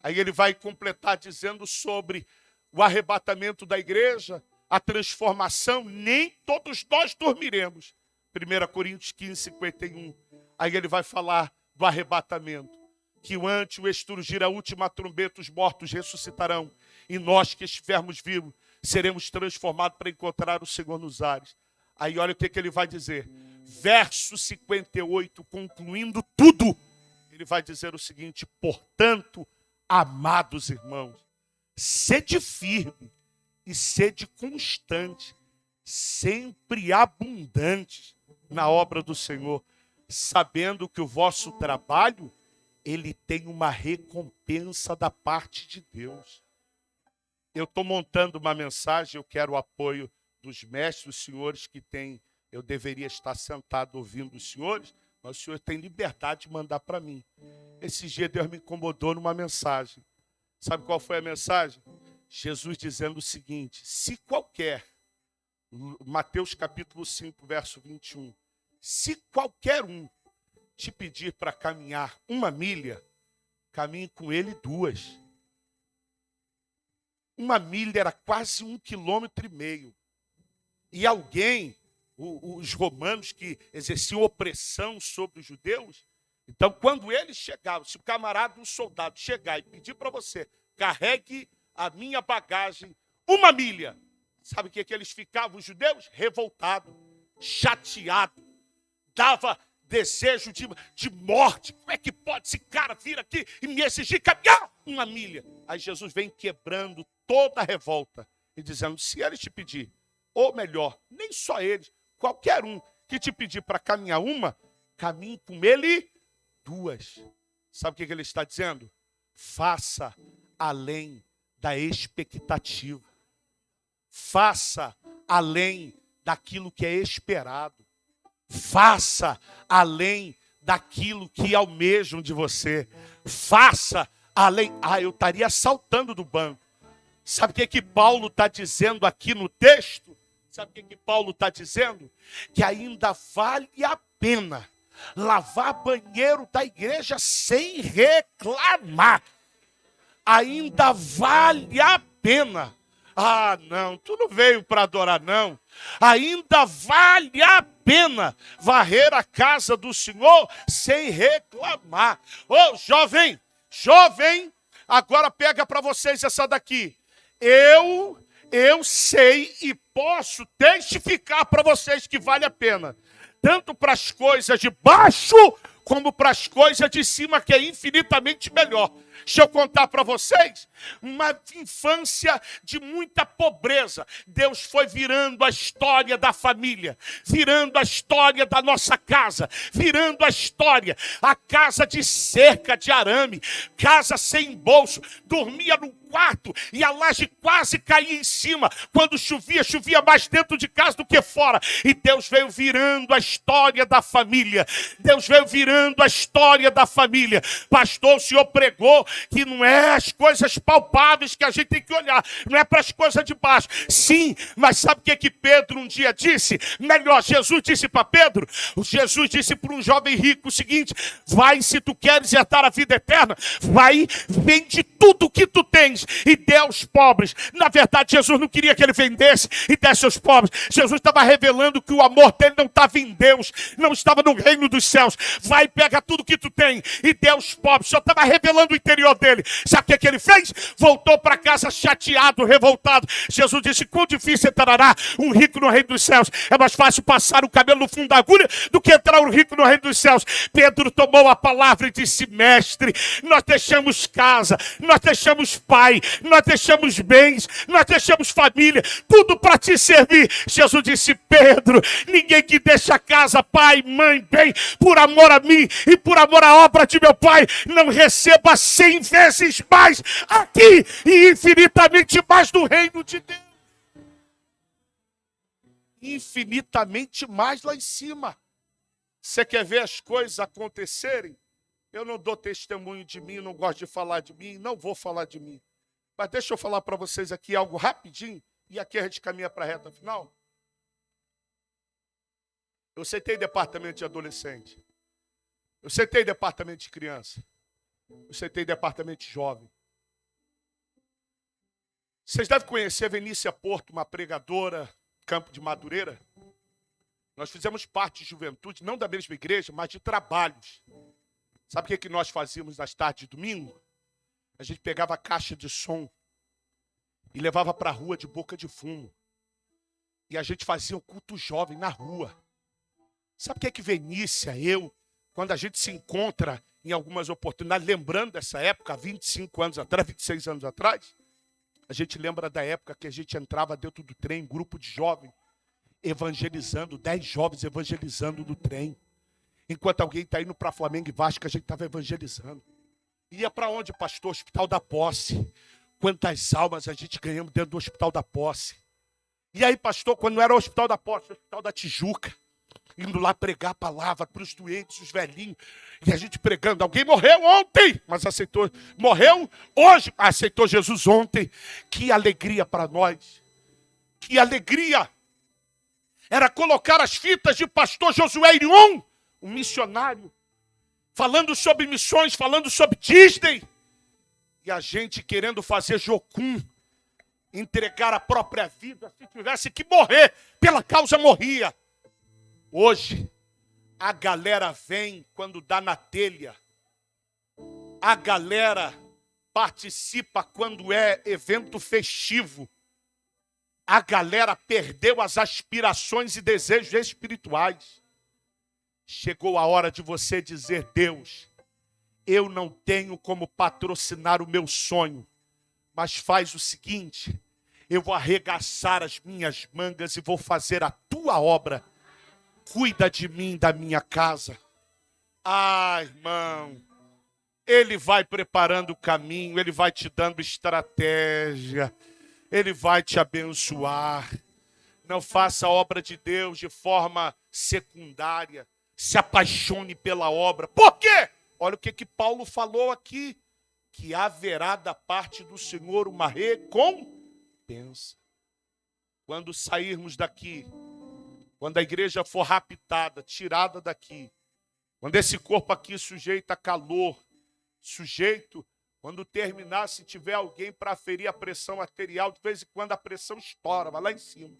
Aí ele vai completar dizendo sobre o arrebatamento da igreja, a transformação, nem todos nós dormiremos. 1 Coríntios 15, 51. Aí ele vai falar do arrebatamento. Que antes o extrugir a última trombeta, os mortos ressuscitarão. E nós que estivermos vivos, seremos transformados para encontrar o Senhor nos ares. Aí olha o que ele vai dizer. Verso 58, concluindo tudo. Ele vai dizer o seguinte: portanto, amados irmãos, sede firme e sede constante, sempre abundantes na obra do Senhor, sabendo que o vosso trabalho ele tem uma recompensa da parte de Deus. Eu estou montando uma mensagem, eu quero o apoio dos mestres, dos senhores que têm. Eu deveria estar sentado ouvindo os senhores, mas o senhor tem liberdade de mandar para mim. Esse dia Deus me incomodou numa mensagem. Sabe qual foi a mensagem? Jesus dizendo o seguinte: se qualquer, Mateus capítulo 5, verso 21, se qualquer um te pedir para caminhar 1 milha, caminhe com ele 2. 1 milha era quase 1,5 km. E alguém, os romanos que exerciam opressão sobre os judeus, então quando eles chegavam, se o camarada, um soldado chegar e pedir para você, carregue a minha bagagem 1 milha, sabe o que eles ficavam, os judeus? Revoltados, chateados, dava desejo de morte. Como é que pode esse cara vir aqui e me exigir caminhar 1 milha? Aí Jesus vem quebrando toda a revolta e dizendo: se eles te pedir, ou melhor, nem só eles, qualquer um que te pedir para caminhar 1, caminhe com ele 2. Sabe o que ele está dizendo? Faça além da expectativa. Faça além daquilo que é esperado. Faça além daquilo que almejam de você. Faça além. Eu estaria saltando do banco. Sabe o que Paulo está dizendo aqui no texto? Sabe o que Paulo está dizendo? Que ainda vale a pena lavar banheiro da igreja sem reclamar. Ainda vale a pena. Ah, não, tu não veio para adorar, não. Ainda vale a pena varrer a casa do Senhor sem reclamar. Ô, jovem, agora pega para vocês essa daqui. Eu sei e posso testificar para vocês que vale a pena. Tanto para as coisas de baixo, como para as coisas de cima, que é infinitamente melhor. Deixa eu contar para vocês, uma infância de muita pobreza. Deus foi virando a história da família, virando a história da nossa casa, virando a história, a casa de cerca de arame, casa sem bolso, dormia no quarto e a laje quase caía em cima. Quando chovia mais dentro de casa do que fora. E Deus veio virando a história da família. Deus veio virando a história da família. Pastor, o senhor pregou que não é as coisas palpáveis que a gente tem que olhar, não é para as coisas de baixo. Sim, mas sabe o que Pedro um dia disse? Melhor, Jesus disse para Pedro, Jesus disse para um jovem rico o seguinte: vai, se tu queres herdar a vida eterna, vai, vende tudo que tu tens e dê aos pobres. Na verdade, Jesus não queria que ele vendesse e desse aos pobres. Jesus estava revelando que o amor dele não estava em Deus, não estava no reino dos céus. Vai, pega tudo que tu tem e dê aos pobres. Só estava revelando o interior dele. Sabe o que ele fez? Voltou para casa chateado, revoltado. Jesus disse: quão difícil entrará um rico no reino dos céus. É mais fácil passar o cabelo no fundo da agulha do que entrar um rico no reino dos céus. Pedro tomou a palavra e disse: mestre, nós deixamos casa, nós deixamos pai, nós deixamos bens, nós deixamos família, tudo para te servir. Jesus disse: Pedro, ninguém que deixa casa, pai, mãe, bem, por amor a mim e por amor à obra de meu pai, não receba 100 vezes mais aqui e infinitamente mais no reino de Deus. Infinitamente mais lá em cima. Você quer ver as coisas acontecerem? Eu não dou testemunho de mim, não gosto de falar de mim, não vou falar de mim. Mas deixa eu falar para vocês aqui algo rapidinho, e aqui a gente caminha para a reta final. Eu sentei em departamento de adolescente. Eu sentei em departamento de criança. Eu sentei em departamento de jovem. Vocês devem conhecer a Vinícia Porto, uma pregadora, Campo de Madureira. Nós fizemos parte de juventude, não da mesma igreja, mas de trabalhos. Sabe o que nós fazíamos nas tardes de domingo? A gente pegava a caixa de som e levava para a rua de boca de fumo. E a gente fazia um culto jovem na rua. Sabe o que Vinícia, quando a gente se encontra em algumas oportunidades, lembrando dessa época, há 25 anos atrás, 26 anos atrás, a gente lembra da época que a gente entrava dentro do trem, grupo de jovens, evangelizando, 10 jovens evangelizando no trem. Enquanto alguém está indo para Flamengo e Vasco, a gente estava evangelizando. Ia para onde, pastor? Hospital da Posse. Quantas almas a gente ganhamos dentro do Hospital da Posse. E aí, pastor, quando não era o Hospital da Posse, o Hospital da Tijuca, indo lá pregar a palavra para os doentes, os velhinhos, e a gente pregando. Alguém morreu ontem, mas aceitou. Morreu hoje, aceitou Jesus ontem. Que alegria para nós. Que alegria. Era colocar as fitas de pastor Josué Irion, um missionário, falando sobre missões, falando sobre Disney. E a gente querendo fazer jocum, entregar a própria vida. Se tivesse que morrer, pela causa morria. Hoje, a galera vem quando dá na telha. A galera participa quando é evento festivo. A galera perdeu as aspirações e desejos espirituais. Chegou a hora de você dizer: Deus, eu não tenho como patrocinar o meu sonho, mas faz o seguinte, eu vou arregaçar as minhas mangas e vou fazer a tua obra. Cuida de mim, da minha casa. Ah, irmão, Ele vai preparando o caminho, Ele vai te dando estratégia, Ele vai te abençoar. Não faça a obra de Deus de forma secundária. Se apaixone pela obra. Por quê? Olha o que Paulo falou aqui. Que haverá da parte do Senhor uma recompensa. Quando sairmos daqui, quando a igreja for raptada, tirada daqui, Quando esse corpo aqui sujeito a calor, sujeito, quando terminar, se tiver alguém para aferir a pressão arterial, de vez em quando a pressão estoura, vai lá em cima.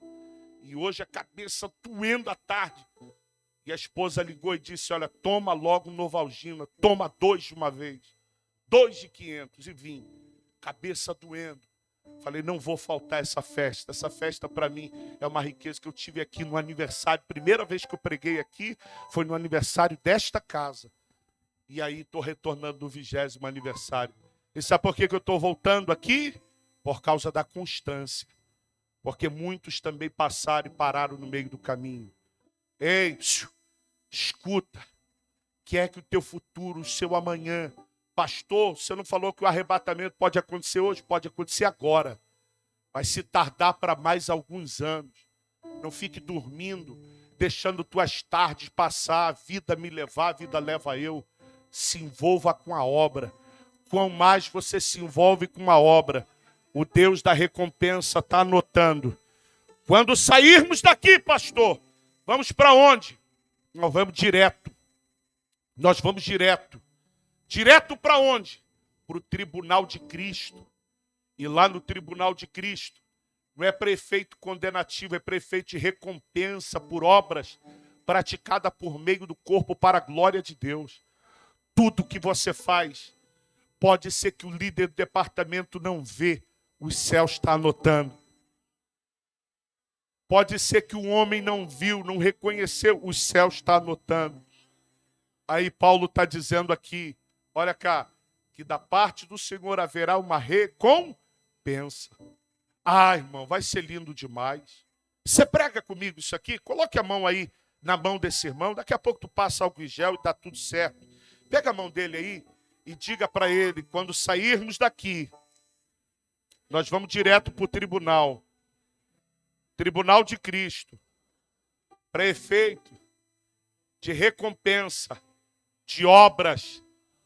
E hoje a cabeça doendo à tarde. E a esposa ligou e disse, olha, toma logo Novalgina, toma 2 de uma vez. 2 de 500 e vim. Cabeça doendo. Falei, não vou faltar essa festa. Essa festa para mim é uma riqueza que eu tive aqui no aniversário. Primeira vez que eu preguei aqui foi no aniversário desta casa. E aí estou retornando no 20º aniversário. E sabe por que eu estou voltando aqui? Por causa da constância. Porque muitos também passaram e pararam no meio do caminho. Ei, escuta. Que é que o teu futuro, o seu amanhã... Pastor, você não falou que o arrebatamento pode acontecer hoje? Pode acontecer agora. Vai se tardar para mais alguns anos. Não fique dormindo, deixando tuas tardes passar, a vida me levar, a vida leva eu. Se envolva com a obra. Quanto mais você se envolve com a obra, o Deus da recompensa está anotando. Quando sairmos daqui, pastor, vamos para onde? Nós vamos direto. Nós vamos direto. Direto para onde? Para o tribunal de Cristo. E lá no tribunal de Cristo, não é prefeito condenativo, é prefeito de recompensa por obras praticadas por meio do corpo para a glória de Deus. Tudo que você faz, pode ser que o líder do departamento não vê, os céus estão anotando. Pode ser que o homem não viu, não reconheceu, os céus estão anotando. Aí Paulo está dizendo aqui, olha cá, que da parte do Senhor haverá uma recompensa. Ah, irmão, vai ser lindo demais. Você prega comigo isso aqui? Coloque a mão aí na mão desse irmão. Daqui a pouco tu passa álcool em gel e está tudo certo. Pega a mão dele aí e diga para ele, quando sairmos daqui, nós vamos direto para o tribunal. Tribunal de Cristo. Para efeito de recompensa de obras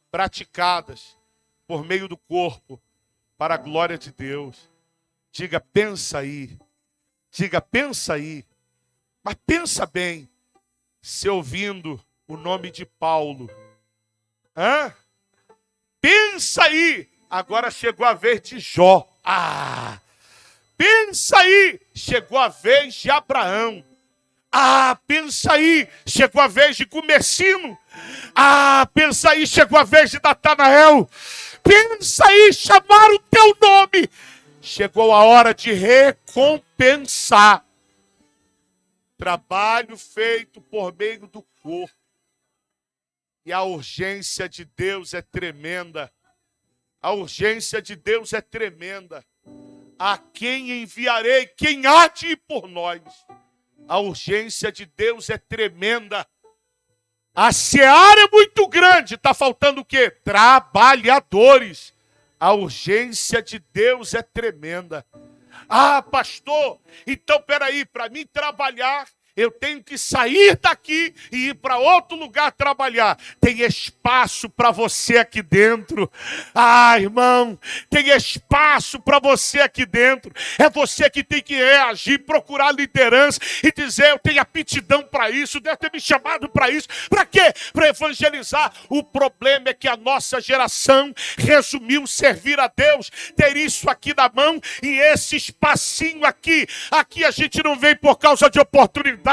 praticadas por meio do corpo para a glória de Deus. Diga, pensa aí. Diga, pensa aí. Mas pensa bem. Se ouvindo o nome de Paulo. Hã? Pensa aí. Agora chegou a vez de Jó. Ah! Pensa aí. Chegou a vez de Abraão. Ah, pensa aí, chegou a vez de Comercino. Ah, pensa aí, chegou a vez de Natanael. Pensa aí, chamar o teu nome. Chegou a hora de recompensar. Trabalho feito por meio do corpo. E a urgência de Deus é tremenda. A urgência de Deus é tremenda. A quem enviarei? Quem há de ir por nós? A urgência de Deus é tremenda. A seara é muito grande. Está faltando o quê? Trabalhadores. A urgência de Deus é tremenda. Ah, pastor, então peraí, para mim trabalhar, eu tenho que sair daqui e ir para outro lugar trabalhar. Tem espaço para você aqui dentro. Ah, irmão, tem espaço para você aqui dentro. É você que tem que reagir, procurar liderança e dizer, eu tenho aptidão para isso, Deus tem me chamado para isso. Para quê? Para evangelizar. O problema é que a nossa geração resumiu servir a Deus, ter isso aqui na mão e esse espacinho aqui. Aqui a gente não vem por causa de oportunidade.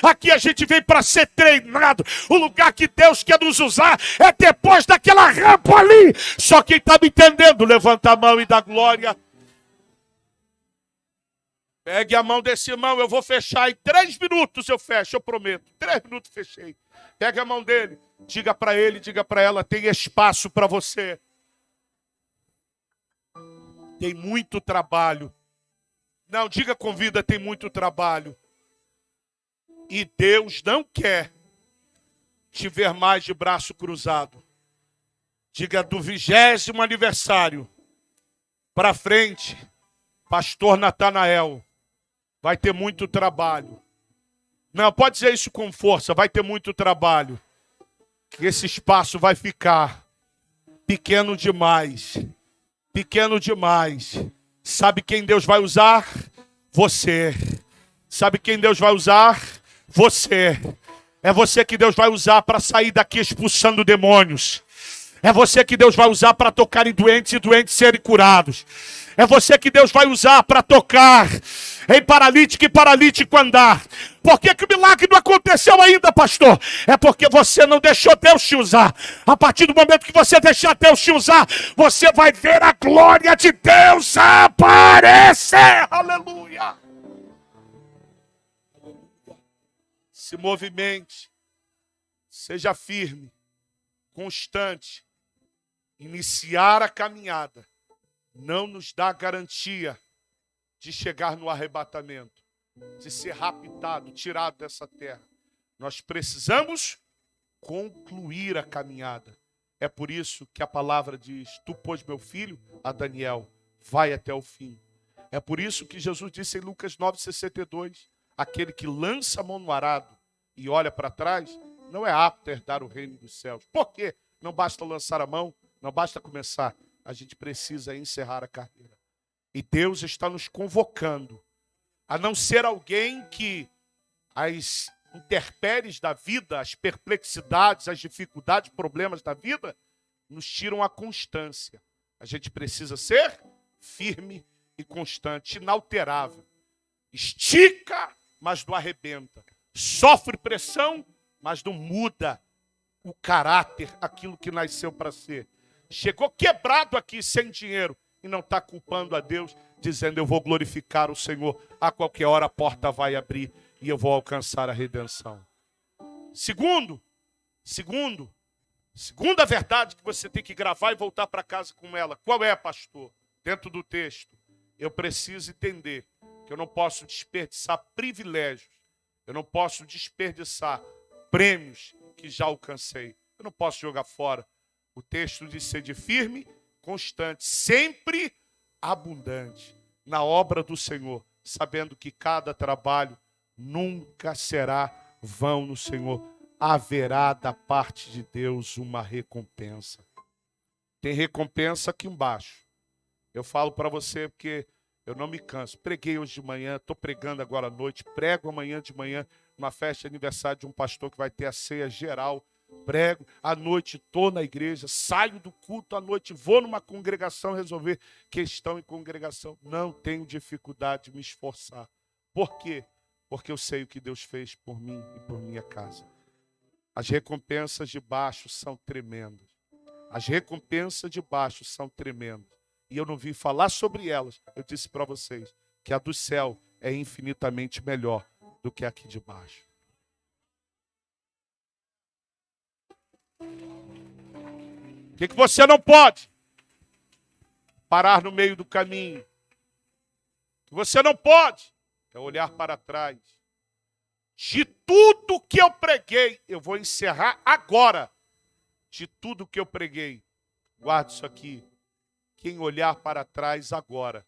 Aqui a gente vem para ser treinado. O lugar que Deus quer nos usar é depois daquela rampa ali. Só quem está me entendendo, levanta a mão e dá glória. Pegue a mão desse irmão, eu vou fechar em 3 minutos, eu fecho, eu prometo. 3 minutos fechei. Pega a mão dele, diga para ele, diga para ela, tem espaço para você. Tem muito trabalho. Não, diga com vida, tem muito trabalho. E Deus não quer te ver mais de braço cruzado. Diga, do 20º aniversário para frente, pastor Natanael, vai ter muito trabalho. Não, pode dizer isso com força, vai ter muito trabalho. Esse espaço vai ficar pequeno demais. Pequeno demais. Sabe quem Deus vai usar? Você. Sabe quem Deus vai usar? Você. É você que Deus vai usar para sair daqui expulsando demônios. É você que Deus vai usar para tocar em doentes e doentes serem curados. É você que Deus vai usar para tocar em paralítico e paralítico andar. Por que que o milagre não aconteceu ainda, pastor? É porque você não deixou Deus te usar. A partir do momento que você deixar Deus te usar, você vai ver a glória de Deus aparecer. Aleluia! Se movimente, seja firme, constante. Iniciar a caminhada não nos dá garantia de chegar no arrebatamento, de ser raptado, tirado dessa terra. Nós precisamos concluir a caminhada. É por isso que a palavra diz: tu, pois, meu filho, a Daniel, vai até o fim. É por isso que Jesus disse em Lucas 9,62, aquele que lança a mão no arado e olha para trás, não é apto a herdar o reino dos céus. Por quê? Não basta lançar a mão, não basta começar, a gente precisa encerrar a carreira. E Deus está nos convocando a não ser alguém que as intempéries da vida, as perplexidades, as dificuldades, problemas da vida, nos tiram a constância. A gente precisa ser firme e constante, inalterável. Estica, mas não arrebenta. Sofre pressão, mas não muda o caráter, aquilo que nasceu para ser. Chegou quebrado aqui, sem dinheiro, e não está culpando a Deus, dizendo: eu vou glorificar o Senhor, a qualquer hora a porta vai abrir e eu vou alcançar a redenção. Segunda verdade que você tem que gravar e voltar para casa com ela. Qual é, pastor? Dentro do texto, eu preciso entender que eu não posso desperdiçar privilégios, eu não posso desperdiçar prêmios que já alcancei, eu não posso jogar fora. O texto diz: sede firme, constante, sempre abundante na obra do Senhor, sabendo que cada trabalho nunca será vão no Senhor. Haverá da parte de Deus uma recompensa. Tem recompensa aqui embaixo. Eu falo para você porque eu não me canso. Preguei hoje de manhã, estou pregando agora à noite, prego amanhã de manhã, numa festa de aniversário de um pastor que vai ter a ceia geral. Prego, à noite estou na igreja, saio do culto à noite, vou numa congregação resolver questão em congregação. Não tenho dificuldade de me esforçar. Por quê? Porque eu sei o que Deus fez por mim e por minha casa. As recompensas de baixo são tremendas. As recompensas de baixo são tremendas. E eu não vim falar sobre elas. Eu disse para vocês que a do céu é infinitamente melhor do que a aqui de baixo. O que você não pode? Parar no meio do caminho. O que você não pode é olhar para trás. De tudo que eu preguei, eu vou encerrar agora. De tudo que eu preguei, guarde isso aqui. Quem olhar para trás agora,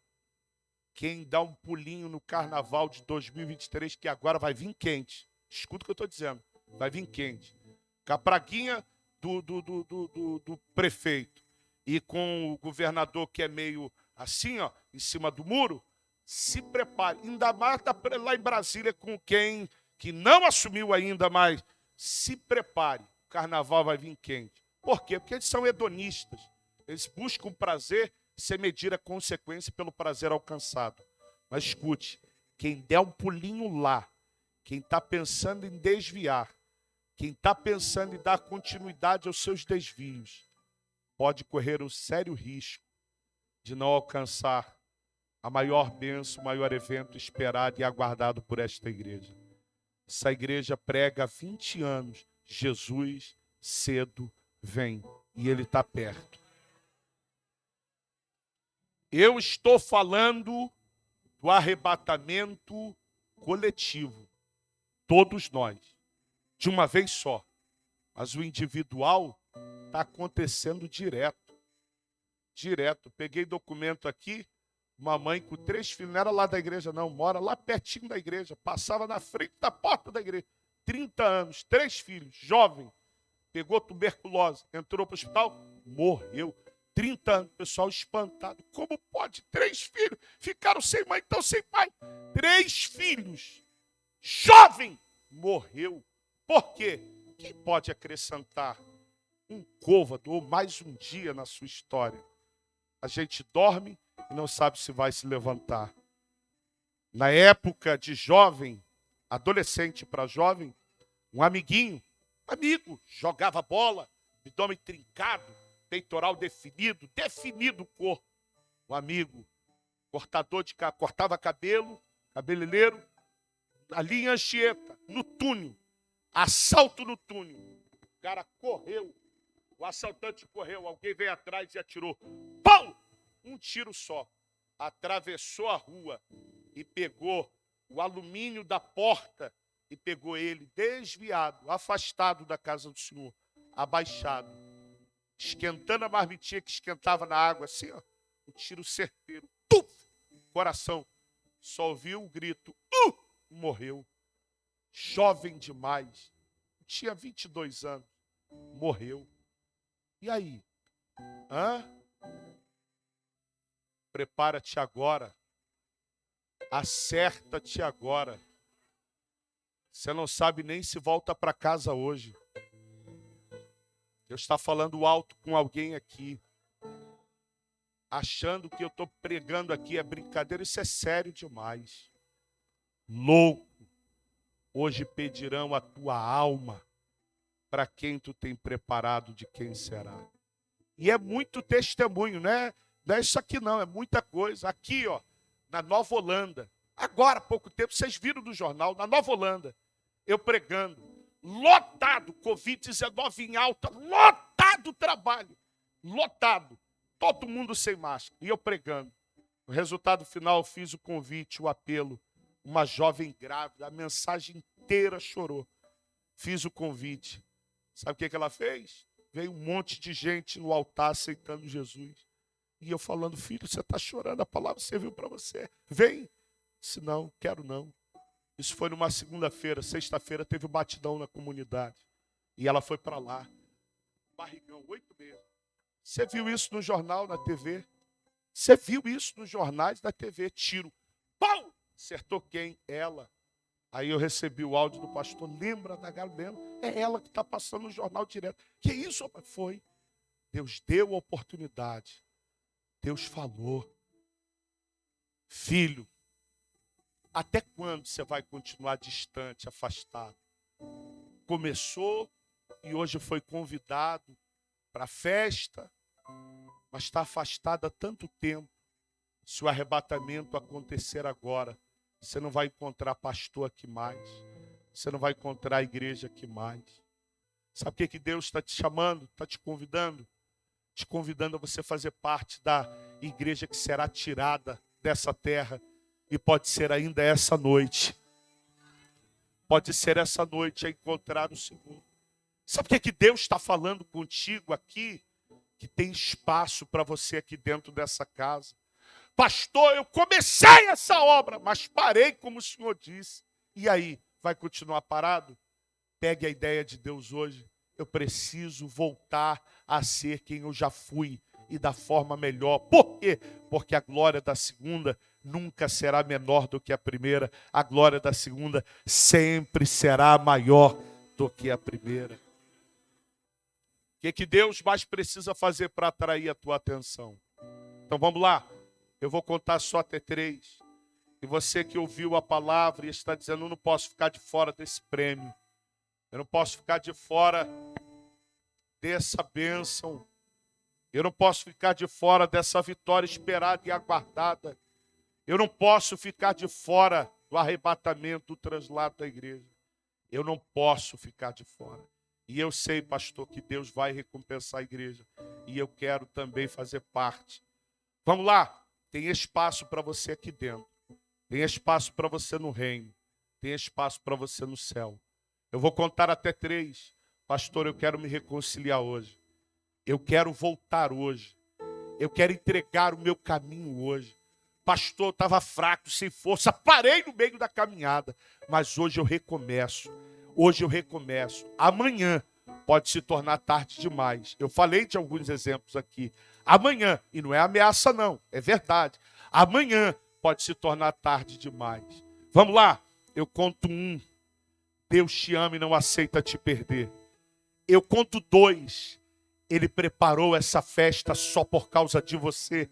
quem dá um pulinho no carnaval de 2023, que agora vai vir quente. Escuta o que eu estou dizendo. Vai vir quente. Com a praguinha do prefeito e com o governador que é meio assim, ó, em cima do muro, se prepare. Ainda mais lá em Brasília com quem que não assumiu ainda, mas se prepare. O carnaval vai vir quente. Por quê? Porque eles são hedonistas. Eles buscam prazer sem medir a consequência pelo prazer alcançado. Mas escute, quem der um pulinho lá, quem está pensando em desviar, quem está pensando em dar continuidade aos seus desvios, pode correr um sério risco de não alcançar a maior bênção, o maior evento esperado e aguardado por esta igreja. Essa igreja prega há 20 anos, Jesus cedo vem e ele está perto. Eu estou falando do arrebatamento coletivo, todos nós, de uma vez só. Mas o individual está acontecendo direto. Direto. Peguei documento aqui, uma mãe com 3 filhos, não era lá da igreja não, mora lá pertinho da igreja, passava na frente da porta da igreja. 30 anos, 3 filhos, jovem, pegou tuberculose, entrou para o hospital, morreu. 30 anos, pessoal espantado. Como pode? 3 filhos ficaram sem mãe, então sem pai. 3 filhos, jovem, morreu. Por quê? Quem pode acrescentar um côvado ou mais um dia na sua história? A gente dorme e não sabe se vai se levantar. Na época de jovem, adolescente para jovem, um amigo, jogava bola, abdômen trincado, peitoral definido o corpo. Um amigo, cortava cabelo, cabeleireiro, ali em Anchieta, no túnel, assalto no túnel. O cara correu, o assaltante correu, alguém veio atrás e atirou. Pau! Um tiro só. Atravessou a rua e pegou o alumínio da porta e pegou ele desviado, afastado da casa do Senhor, abaixado, esquentando a marmitinha que esquentava na água, assim, ó, um tiro certeiro, coração, só ouviu o grito, morreu, jovem demais, tinha 22 anos, morreu. E aí? Prepara-te agora, acerta-te agora. Você não sabe nem se volta para casa hoje. Deus está falando alto com alguém aqui, achando que eu estou pregando aqui é brincadeira. Isso é sério demais. Louco, hoje pedirão a tua alma. Para quem tu tem preparado, de quem será. E é muito testemunho, né? Não é isso aqui não, é muita coisa. Aqui, ó, na Nova Holanda, agora há pouco tempo, vocês viram no jornal, na Nova Holanda, eu pregando, lotado, Covid-19 em alta, lotado o trabalho, lotado, todo mundo sem máscara, e eu pregando. O resultado final, eu fiz o convite, o apelo, uma jovem grávida, a mensagem inteira chorou. Fiz o convite. Sabe o que ela fez? Veio um monte de gente no altar aceitando Jesus. E eu falando, filho, você está chorando, a palavra serviu para você. Vem. Disse, não, quero não. Isso foi numa segunda-feira. Sexta-feira teve um batidão na comunidade. E ela foi para lá. Barrigão, 8 meses. Você viu isso no jornal, na TV? Você viu isso nos jornais da TV? Tiro. Pau! Acertou quem? Ela. Aí eu recebi o áudio do pastor. Lembra da Gabriela? É ela que está passando no jornal direto. Que isso? Foi. Deus deu a oportunidade. Deus falou. Filho, até quando você vai continuar distante, afastado? Começou e hoje foi convidado para a festa, mas está afastado há tanto tempo. Se o arrebatamento acontecer agora, você não vai encontrar pastor aqui mais. Você não vai encontrar a igreja aqui mais. Sabe o que Deus está te chamando? Está te convidando? Te convidando a você fazer parte da igreja que será tirada dessa terra. E pode ser ainda essa noite. Pode ser essa noite a encontrar o Senhor. Sabe o que Deus está falando contigo aqui? Que tem espaço para você aqui dentro dessa casa. Pastor, eu comecei essa obra, mas parei como o Senhor disse. E aí, vai continuar parado? Pegue a ideia de Deus hoje. Eu preciso voltar a ser quem eu já fui e da forma melhor. Por quê? Porque a glória da segunda nunca será menor do que a primeira. A glória da segunda sempre será maior do que a primeira. O que Deus mais precisa fazer para atrair a tua atenção? Então vamos lá. Eu vou contar só até 3. E você que ouviu a palavra e está dizendo, eu não posso ficar de fora desse prêmio. Eu não posso ficar de fora dessa bênção. Eu não posso ficar de fora dessa vitória esperada e aguardada. Eu não posso ficar de fora do arrebatamento, do translado da igreja. Eu não posso ficar de fora. E eu sei, pastor, que Deus vai recompensar a igreja. E eu quero também fazer parte. Vamos lá. Tem espaço para você aqui dentro. Tem espaço para você no reino. Tem espaço para você no céu. Eu vou contar até 3. Pastor, eu quero me reconciliar hoje. Eu quero voltar hoje. Eu quero entregar o meu caminho hoje. Pastor, eu estava fraco, sem força. Parei no meio da caminhada. Mas hoje eu recomeço. Hoje eu recomeço. Amanhã pode se tornar tarde demais. Eu falei de alguns exemplos aqui. Amanhã, e não é ameaça não, é verdade. Amanhã pode se tornar tarde demais. Vamos lá, eu conto 1, Deus te ama e não aceita te perder. Eu conto 2. Ele preparou essa festa só por causa de você.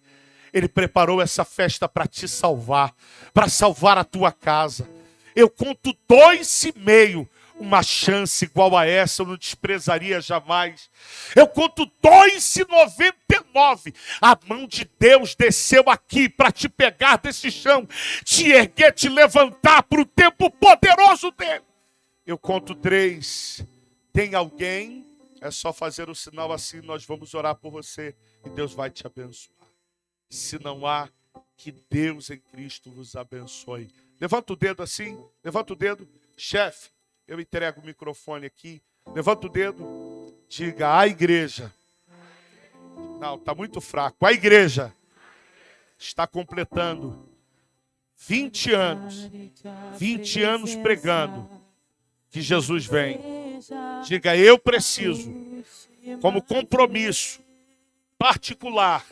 Ele preparou essa festa para te salvar, para salvar a tua casa. Eu conto 2,5. Uma chance igual a essa eu não desprezaria jamais. Eu conto 2,99. A mão de Deus desceu aqui para te pegar desse chão, te erguer, te levantar para o tempo poderoso dele. Eu conto 3. Tem alguém? É só fazer o sinal assim, nós vamos orar por você e Deus vai te abençoar. Se não há, que Deus em Cristo vos abençoe. Levanta o dedo assim, levanta o dedo. Chefe, eu entrego o microfone aqui. Levanta o dedo, diga a igreja. Não, está muito fraco. A igreja está completando 20 anos. 20 anos pregando que Jesus vem. Diga, eu preciso, como compromisso particular,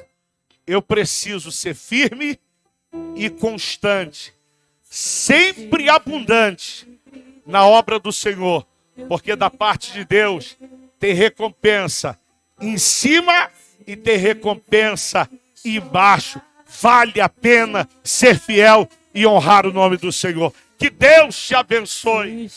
eu preciso ser firme e constante, sempre abundante na obra do Senhor, porque da parte de Deus tem recompensa em cima e tem recompensa embaixo. Vale a pena ser fiel e honrar o nome do Senhor. Que Deus te abençoe.